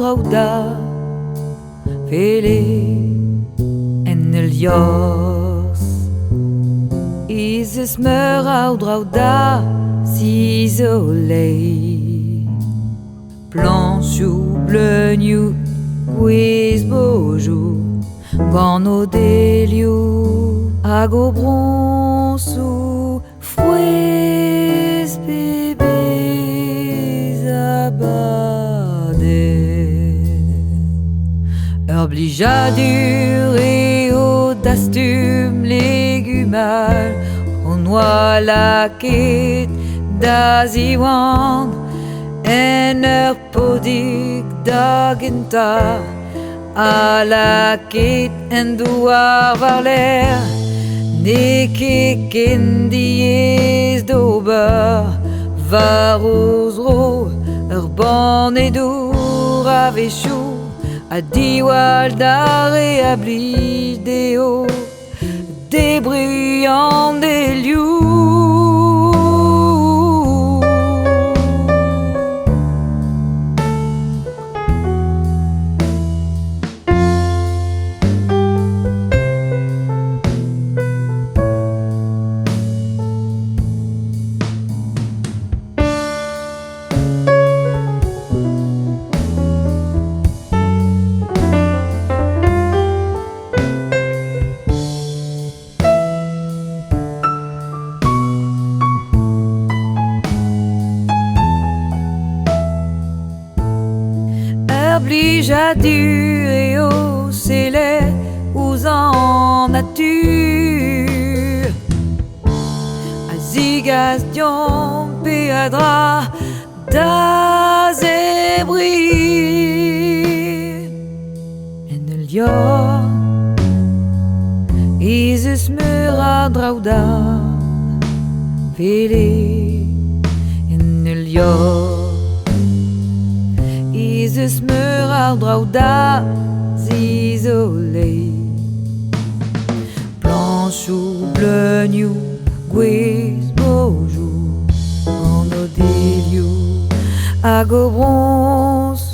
drauda Vele en liorzh Is smeur au drauda si soleil Planchou bleugnou Guiz bourgeons Gant o delio hag o bronsou fouez bebez abaden blijadur eo dastum légumal o noa laket da ziwan en podig da genta a laket en douar var l'air ne ket ken diez d'ober var ozro ban edour a vechou a diwal d'ar e a blij deo debruyant des lious Blijadur eo sele ouz an natur a zigaz dion pe a dra da zebri en liorzh iz eus meur a drauda vele en liorzh Is eus meur ar drauda zizolei Planchou bleugnou Guiz bourgeons Gant o delio hag o bronsou